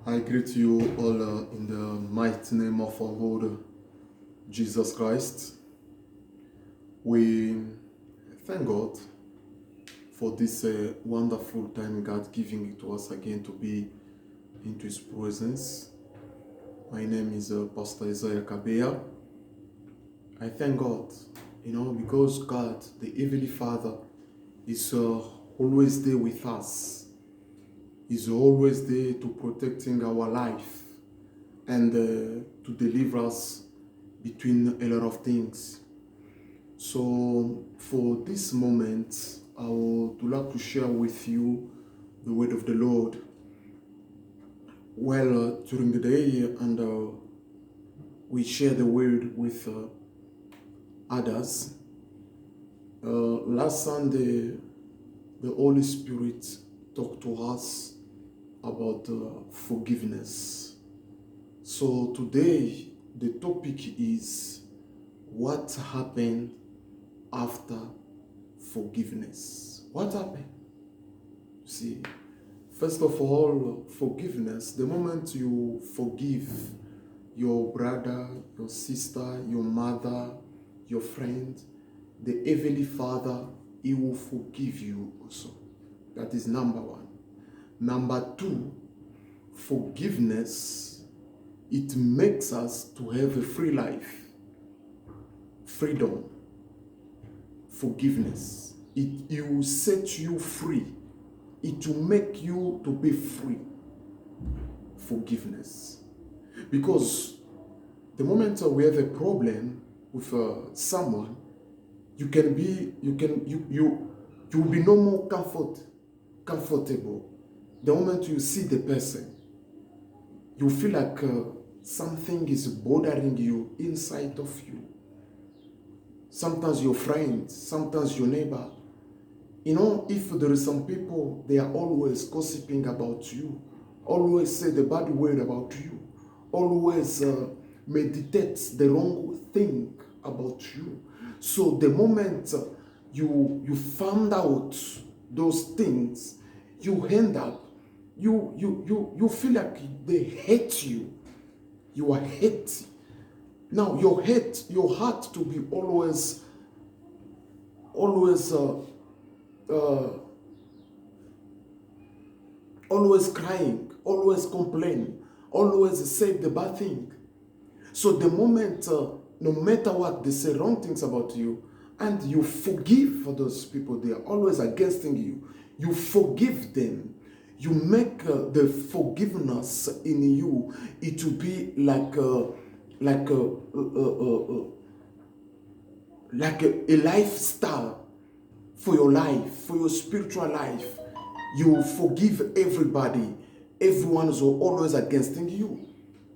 I greet you all in the mighty name of our Lord Jesus Christ. We thank God for this wonderful time God giving it to us again to be into His presence. My name is Pastor Isaiah Kabea. I thank God, because God, the Heavenly Father, is always there with us. He's always there to protecting our life and to deliver us between a lot of things. So for this moment, I would like to share with you the word of the Lord. Well, during the day, and we share the word with others. Last Sunday, the Holy Spirit talked to us about forgiveness. So today, the topic is what happened after forgiveness. What happened? See, first of all, forgiveness. The moment you forgive your brother, your sister, your mother, your friend, the Heavenly Father, He will forgive you also. That is number one. Number two, forgiveness, it makes us to have a free life. Freedom. Forgiveness. It will set you free. It will make you to be free. Forgiveness. Because the moment we have a problem with someone, you will be no more comfortable. The moment you see the person, you feel like something is bothering you inside of you. Sometimes your friends, sometimes your neighbor. If there is some people, they are always gossiping about you, always say the bad word about you, always meditate the wrong thing about you. So the moment you found out those things, you end up, you feel like they hate you. You are hate. Now your heart to be always crying, always complaining, always say the bad thing. So the moment, no matter what they say wrong things about you, and you forgive for those people, they are always against you. You forgive them. You make the forgiveness in you. It will be like a lifestyle for your life, for your spiritual life. You forgive everybody. Everyone is always against you.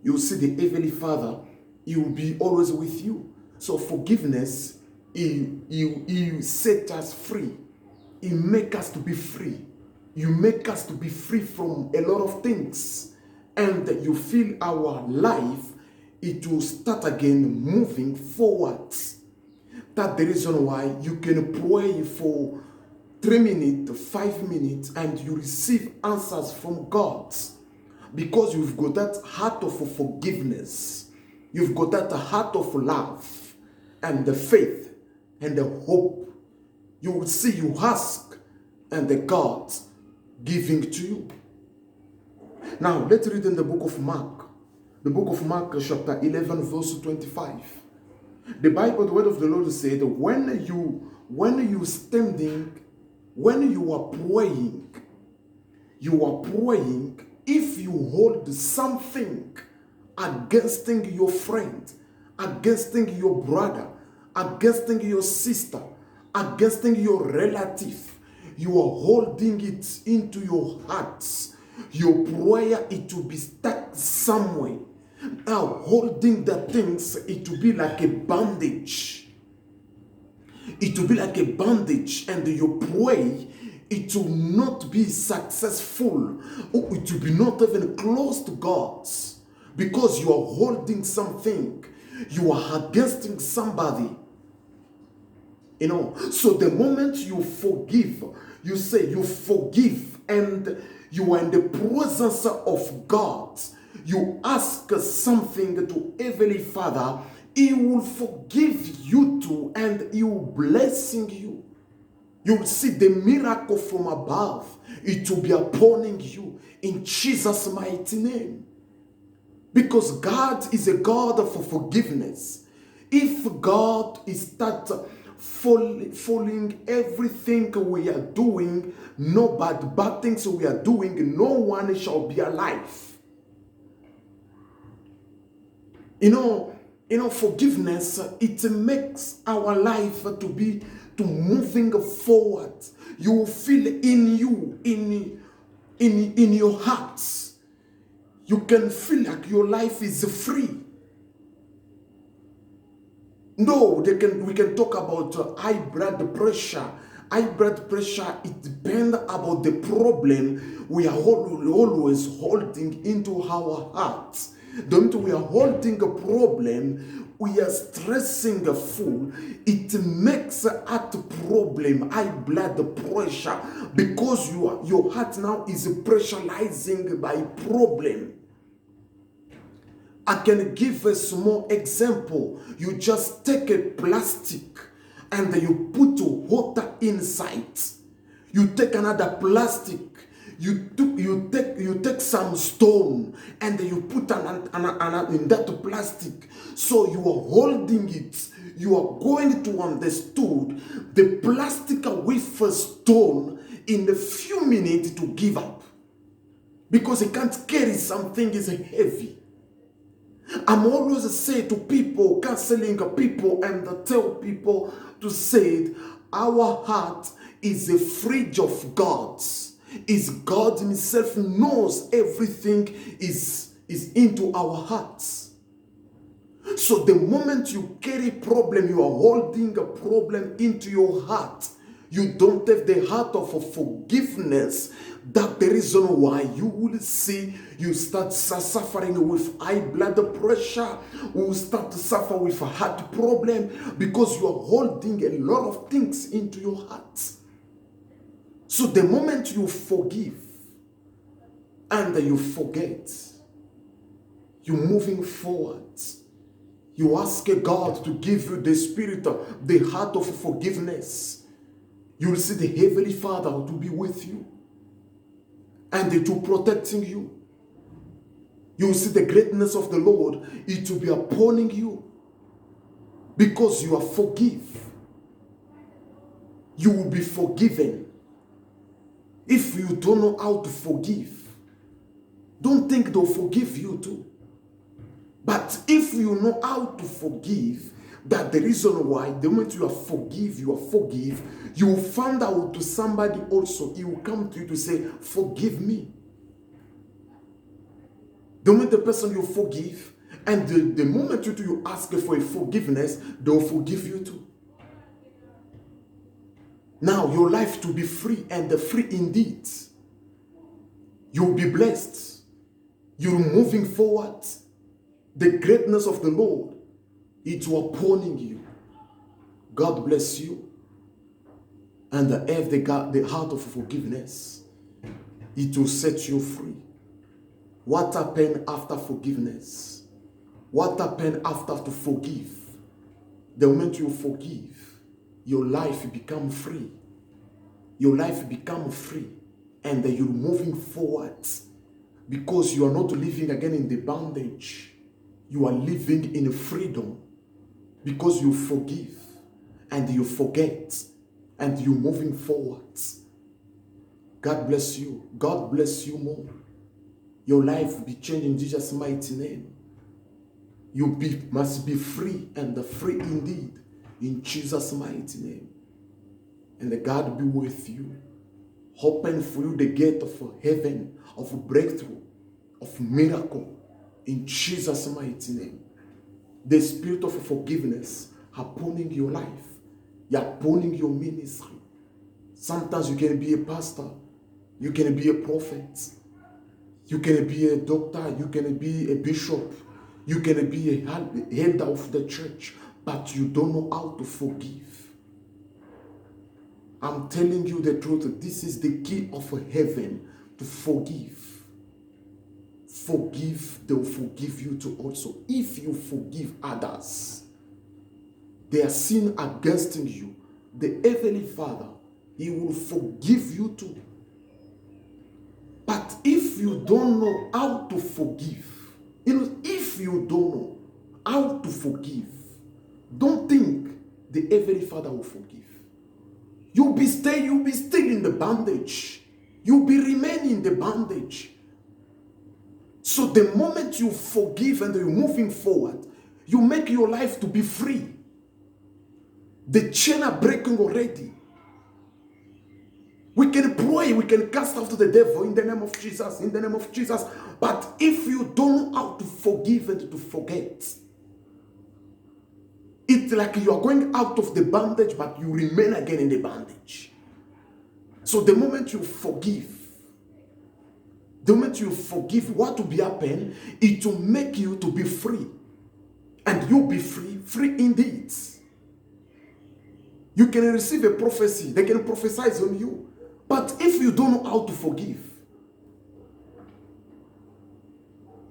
You see the Heavenly Father, He will be always with you. So forgiveness, He set us free. He make us to be free. You make us to be free from a lot of things. And you feel our life, it will start again moving forwards. That's the reason why you can pray for 3 minutes, 5 minutes, and you receive answers from God. Because you've got that heart of forgiveness. You've got that heart of love and the faith and the hope. You will see, you ask, and the God giving to you. Now, let's read in the book of Mark. The book of Mark, chapter 11, verse 25. The Bible, the word of the Lord said, when you are praying, if you hold something against your friend, against your brother, against your sister, against your relative, you are holding it into your hearts. Your prayer, it will be stuck somewhere. Now, holding the things, it will be like a bandage. It will be like a bandage, and you pray, it will not be successful. It will be not even close to God, because you are holding something. You are against somebody. So the moment you forgive, you say you forgive, and You are in the presence of God. You ask something to Heavenly Father, He will forgive you too, and He will blessing you. You will see the miracle from above. It will be upon you in Jesus' mighty name. Because God is a God for forgiveness. If God is start following everything we are doing, no bad things we are doing, no one shall be alive. Forgiveness, it makes our life to moving forward. You will feel in you, in your hearts. You can feel like your life is free. No, we can talk about high blood pressure. High blood pressure, it depends about the problem we are always holding into our hearts. Don't we are holding a problem, we are stressing a fool, it makes a problem, high blood pressure, because your heart now is pressurizing by problem. I can give a small example. You just take a plastic and you put water inside. You take another plastic. You take some stone and you put in that plastic. So you are holding it. You are going to understand the plastic with a stone in a few minutes to give up. Because it can't carry something is heavy. I'm always say to people, counseling people, and tell people to say, our heart is a fridge of God's. Is God Himself knows everything is into our hearts. So the moment you carry problem, you are holding a problem into your heart. You don't have the heart of forgiveness. That's the reason why you will see you start suffering with high blood pressure, you start to suffer with a heart problem, because you are holding a lot of things into your heart. So the moment you forgive and you forget, you're moving forward. You ask God to give you the spirit, the heart of forgiveness. You will see the Heavenly Father to be with you and to protecting you. You will see the greatness of the Lord. It will be upon you because you are forgive. You will be forgiven. If you don't know how to forgive, don't think they'll forgive you too. But if you know how to forgive, that the reason why the moment you forgive, you will find out to somebody also, he will come to you to say, forgive me. The moment the person you forgive, and the moment you ask for a forgiveness, they'll forgive you too. Now your life to be free, and free indeed. You'll be blessed. You're moving forward. The greatness of the Lord, it will upon you. God bless you. And have the heart of forgiveness. It will set you free. What happened after forgiveness? What happened after to forgive? The moment you forgive, your life become free. Your life become free. And you're moving forward. Because you are not living again in the bondage. You are living in freedom. Because you forgive. And you forget. And you're moving forward. God bless you. God bless you more. Your life will be changed in Jesus' mighty name. You must be free, and free indeed, in Jesus' mighty name. And God be with you. Open for you the gate of heaven, of breakthrough, of miracle, in Jesus' mighty name. The spirit of forgiveness upon your life, upon your ministry. Sometimes you can be a pastor, you can be a prophet, you can be a doctor, you can be a bishop, you can be a head of the church, but you don't know how to forgive. I'm telling you the truth. This is the key of heaven. to forgive. Forgive, they will forgive you too also. If you forgive others, their sin against you, the Heavenly Father, He will forgive you too. But if you don't know how to forgive, if you don't know how to forgive, don't think the Heavenly Father will forgive. You'll be still in the bondage. You'll be remaining in the bondage. So the moment you forgive and you're moving forward, you make your life to be free. The chain are breaking already. We can pray, we can cast out the devil in the name of Jesus, in the name of Jesus. But if you don't know how to forgive and to forget, it's like you are going out of the bondage, but you remain again in the bondage. So the moment you forgive, what will be happen? It will make you to be free. And you'll be free, free indeed. You can receive a prophecy, they can prophesy on you. But if you don't know how to forgive,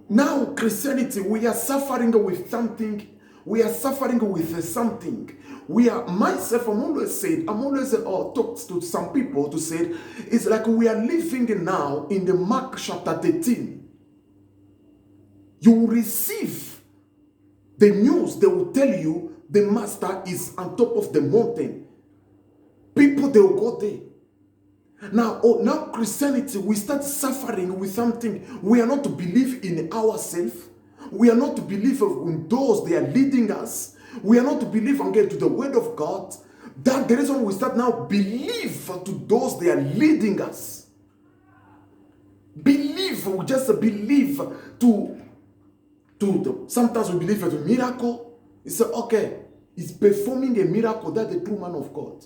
now Christianity, we are suffering with something. Myself, I'm always talked to some people to say, it's like we are living now in the Mark chapter 13. You will receive the news, they will tell you the master is on top of the mountain. People, they will go there. Now Christianity, we start suffering with something. We are not to believe in ourselves. We are not to believe in those they are leading us. We are not to believe again to the word of God. That's the reason we start now believe to those they are leading us. Believe, we just believe sometimes we believe in a miracle. It's okay, it's performing a miracle, that's the true man of God.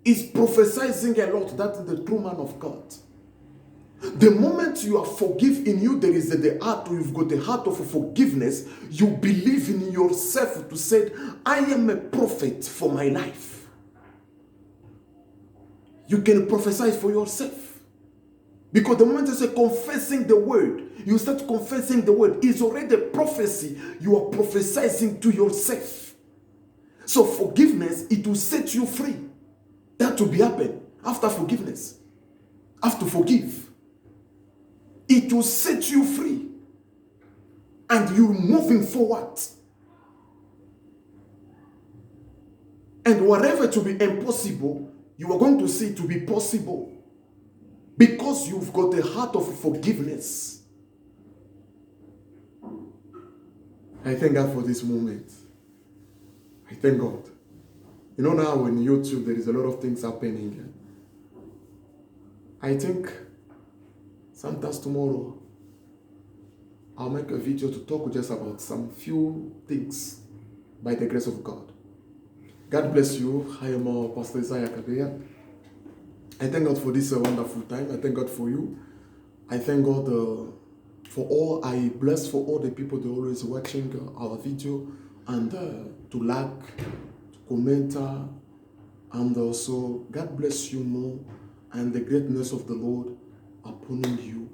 Is prophesying a lot, that's the true man of God. The moment you are forgive in you, there is the heart, you've got the heart of forgiveness. You believe in yourself to say, I am a prophet for my life. You can prophesy for yourself. Because the moment you say confessing the word, you start confessing the word, it's already a prophecy. You are prophesying to yourself. So forgiveness, it will set you free. That will be happen after forgiveness. After forgive. It will set you free. And you're moving forward. And whatever to be impossible, you are going to see it to be possible. Because you've got a heart of forgiveness. I thank God for this moment. I thank God. You know, now on YouTube, there is a lot of things happening. I think sometimes tomorrow, I'll make a video to talk just about some few things by the grace of God. God bless you. I am Pastor Isaiah Kabeya. I thank God for this wonderful time. I thank God for you. I thank God for all. I bless for all the people that are always watching our video and to like, to comment, and also God bless you more and the greatness of the Lord upon you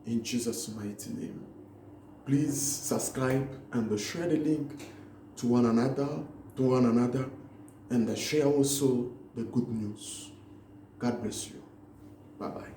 in Jesus' mighty name. Please subscribe and share the link to one another, and share also the good news. God bless you. Bye-bye.